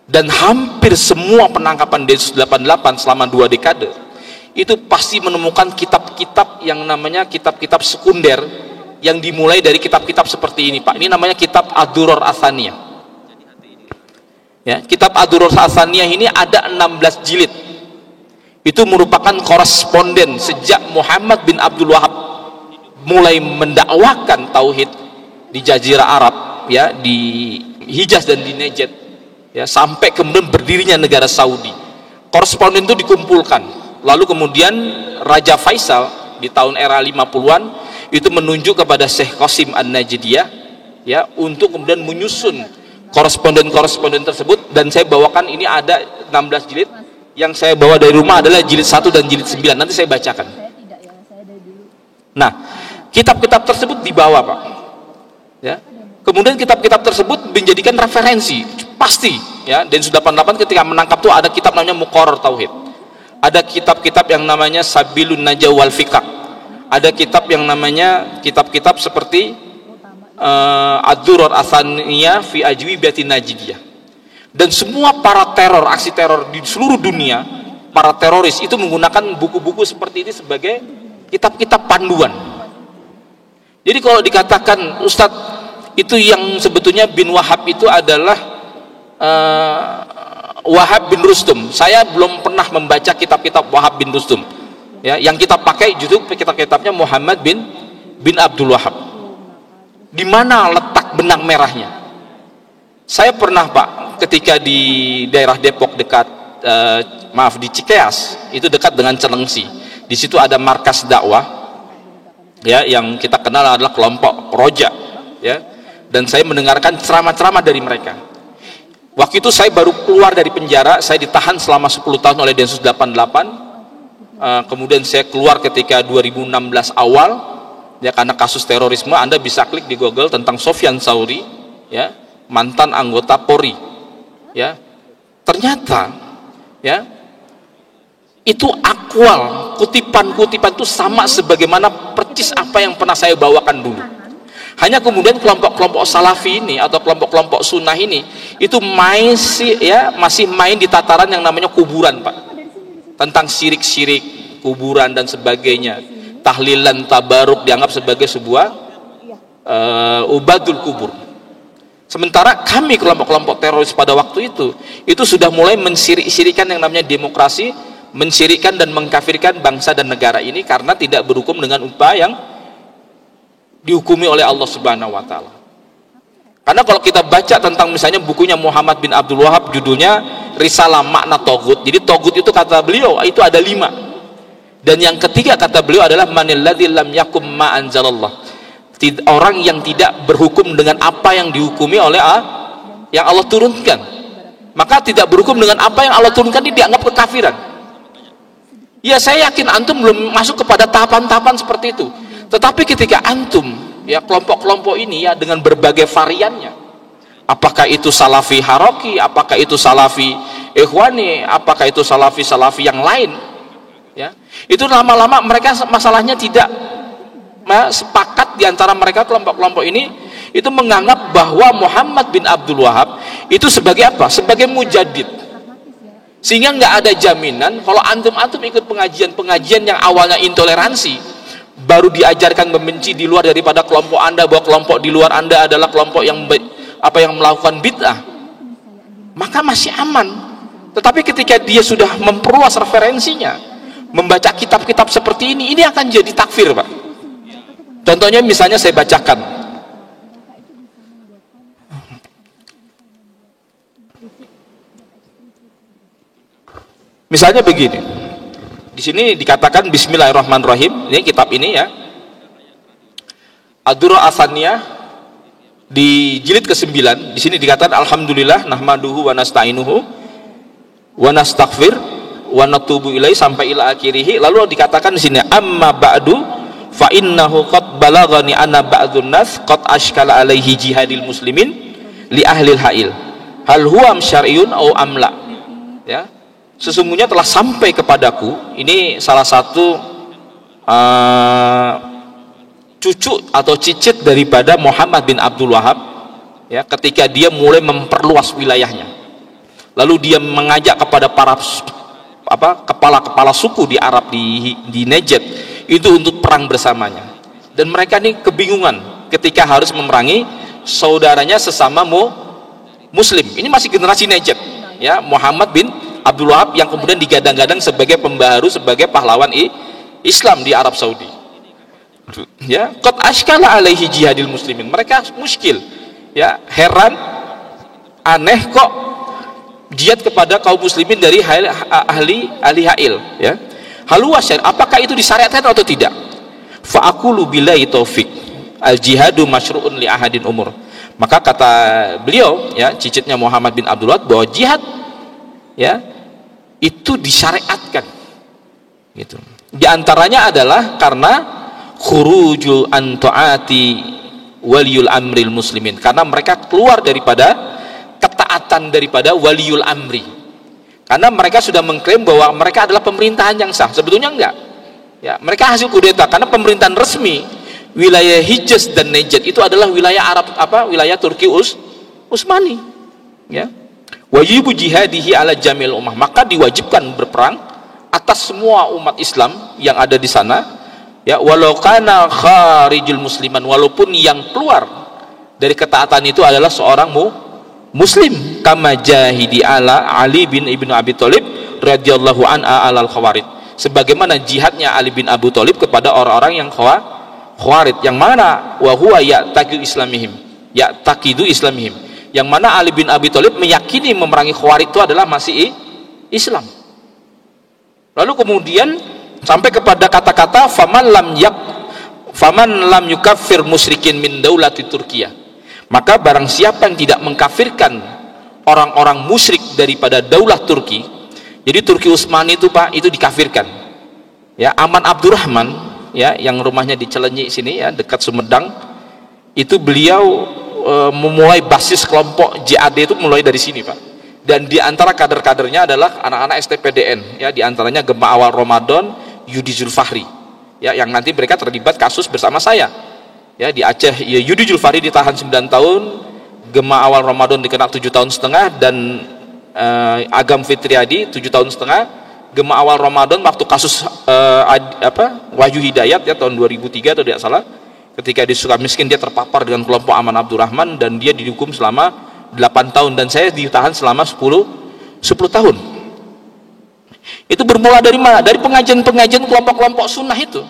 Dan hampir semua penangkapan Densus 88 selama 2 dekade itu pasti menemukan kitab-kitab yang namanya kitab-kitab sekunder yang dimulai dari kitab-kitab seperti ini, Pak. Ini namanya kitab Ad-Durar Atsaniyah. Ya, kitab Ad-Durar Atsaniyah ini ada 16 jilid. Itu merupakan koresponden sejak Muhammad bin Abdul Wahab mulai mendakwakan tauhid di Jazirah Arab, ya, di Hijaz dan di Najd, ya, sampai kemudian berdirinya negara Saudi. Koresponden itu dikumpulkan, lalu kemudian Raja Faisal di tahun era 50-an itu menunjuk kepada Syekh Qasim An-Najdiyah, ya, untuk kemudian menyusun koresponden-koresponden tersebut. Dan saya bawakan ini ada 16 jilid. Yang saya bawa dari rumah adalah jilid 1 dan jilid 9. Nanti saya bacakan. Nah, kitab-kitab tersebut dibawa, Pak, ya. Kemudian kitab-kitab tersebut menjadikan referensi pasti, ya. Densus 88 ketika menangkap tuh ada kitab namanya Muqarrar Tauhid, ada kitab-kitab yang namanya Sabilun Najah wal Fiqh, ada kitab yang namanya kitab-kitab seperti Ad-Durar Atsaniyah fi Ajwibatin Najdiyah. Dan semua para teror, aksi teror di seluruh dunia, para teroris itu menggunakan buku-buku seperti ini sebagai kitab-kitab panduan. Jadi kalau dikatakan Ustadz itu yang sebetulnya bin Wahab itu adalah Wahab bin Rustum, saya belum pernah membaca kitab-kitab Wahab bin Rustum, ya. Yang kita pakai justru kitab-kitabnya Muhammad bin Abdul Wahab. Di mana letak benang merahnya? Saya pernah, Pak, ketika di daerah Depok dekat di Cikeas, itu dekat dengan Celengsi. Di situ ada markas dakwah, ya, yang kita kenal adalah kelompok Roja, ya. Dan saya mendengarkan ceramah-ceramah dari mereka. Waktu itu saya baru keluar dari penjara, saya ditahan selama 10 tahun oleh Densus 88. Kemudian saya keluar ketika 2016 awal, ya, karena kasus terorisme. Anda bisa klik di Google tentang Sofyan Sauri, ya, mantan anggota Polri, ya. Ternyata, ya, itu akwal, kutipan-kutipan itu sama sebagaimana persis apa yang pernah saya bawakan dulu. Hanya kemudian kelompok-kelompok salafi ini atau kelompok-kelompok sunnah ini itu masih main di tataran yang namanya kuburan, Pak. Tentang syirik-syirik, kuburan dan sebagainya. Tahlilan, tabaruk dianggap sebagai sebuah ubadul kubur. Sementara kami kelompok-kelompok teroris pada waktu itu sudah mulai mensirik-sirikan yang namanya demokrasi, mensirikkan dan mengkafirkan bangsa dan negara ini karena tidak berhukum dengan upah yang dihukumi oleh Allah Subhanahu wa Ta'ala. Karena kalau kita baca tentang misalnya bukunya Muhammad bin Abdul Wahab, judulnya Risalah Makna Togut. Jadi Togut itu kata beliau itu ada 5. Dan yang ketiga kata beliau adalah manilladzi lam yakum ma anzalallah. Orang yang tidak berhukum dengan apa yang dihukumi oleh yang Allah turunkan. Maka tidak berhukum dengan apa yang Allah turunkan ini dianggap kekafiran. Ya, saya yakin antum belum masuk kepada tahapan-tahapan seperti itu. Tetapi ketika antum, ya, kelompok-kelompok ini, ya, dengan berbagai variannya, apakah itu salafi haroki, apakah itu salafi ikhwani, apakah itu salafi yang lain, ya, itu lama-lama mereka masalahnya tidak sepakat di antara mereka. Kelompok-kelompok ini itu menganggap bahwa Muhammad bin Abdul Wahab itu sebagai apa? Sebagai mujaddid. Sehingga nggak ada jaminan kalau antum ikut pengajian yang awalnya intoleransi, baru diajarkan membenci di luar daripada kelompok Anda, bahwa kelompok di luar Anda adalah kelompok yang melakukan bid'ah, maka masih aman. Tetapi ketika dia sudah memperluas referensinya, membaca kitab-kitab seperti ini akan jadi takfir, Pak. Contohnya misalnya saya bacakan. Misalnya begini. Di sini dikatakan Bismillahirrahmanirrahim. Ini kitab ini, ya, Ad-Durar Atsaniyah di jilid ke-9. Di sini dikatakan alhamdulillah nahmaduhu wa nasta'inuhu wa nastaghfir wa natubu ilaihi sampai ila akhirih. Lalu dikatakan di sini amma ba'du fa innahu qad balaghani anna ba'dun nas qad ashkala alaihi jihadil muslimin li ahlil hail hal huwa syar'iyun au amla, ya. Sesungguhnya telah sampai kepadaku, ini salah satu cucu atau cicit daripada Muhammad bin Abdul Wahab, ya, ketika dia mulai memperluas wilayahnya. lalu dia mengajak kepada para kepala-kepala suku di Arab di Najd itu untuk perang bersamanya, dan mereka ini kebingungan ketika harus memerangi saudaranya sesama muslim. Ini masih generasi Najd ya, Muhammad bin Abdul Wahab yang kemudian digadang-gadang sebagai pembaharu, sebagai pahlawan Islam di Arab Saudi ya. Qad ashkala alaihi jihadil muslimin, mereka muskil ya, heran, aneh kok jihad kepada kaum muslimin dari ahli hail ya. Haluwasyar, apakah itu disyariatkan atau tidak? Fa'aqulu billahi taufik al jihadu masyru'un li ahadin umur. Maka kata beliau ya, cicitnya Muhammad bin Abdul Wahab, bahwa jihad ya itu disyariatkan gitu. Di antaranya adalah karena khurujul an taati waliyul amril muslimin, karena mereka keluar daripada ketaatan daripada waliul amri, karena mereka sudah mengklaim bahwa mereka adalah pemerintahan yang sah. Sebetulnya enggak ya, mereka hasil kudeta, karena pemerintahan resmi wilayah Hijaz dan Najd itu adalah wilayah Arab, wilayah Turki Utsmani ya. Wajibu jihadihi ala jamil ummah, maka diwajibkan berperang atas semua umat Islam yang ada di sana ya, walau kana kharijul musliman, walaupun yang keluar dari ketaatan itu adalah seorang muslim, kama jahidi ala Ali bin Ibnu Abi Thalib radhiyallahu anha alal khawarid, sebagaimana jihadnya Ali bin Abi Thalib kepada orang-orang yang khawarid, yang mana wa huwa ya'taqidu islamihim, yang mana Ali bin Abi Thalib meyakini memerangi khawarid itu adalah masih Islam. Lalu kemudian sampai kepada kata-kata faman lam yukaffir musyrikin min daulati Turkiyah, maka barang siapa yang tidak mengkafirkan orang-orang musyrik daripada daulah Turki, jadi Turki Utsmani itu Pak, itu dikafirkan ya. Aman Abdurrahman ya, yang rumahnya di Cilenyi sini ya, dekat Sumedang, itu beliau memulai basis kelompok JAD itu mulai dari sini Pak, dan diantara kader-kadernya adalah anak-anak STPDN ya, diantaranya Gema Awal Ramadan, Yudi Zulfahri ya, yang nanti mereka terlibat kasus bersama saya ya di Aceh ya. Yudi Zulfahri ditahan 9 tahun, Gema Awal Ramadan dikena 7 tahun setengah, dan Agam Fitriadi 7 tahun setengah. Gema Awal Ramadan waktu kasus Wahyu Hidayat ya tahun 2003 atau tidak salah, ketika di Sukamiskin dia terpapar dengan kelompok Aman Abdurrahman dan dia dihukum selama 8 tahun, dan saya ditahan selama 10 tahun. Itu bermula dari mana? Dari pengajian-pengajian kelompok-kelompok sunnah itu.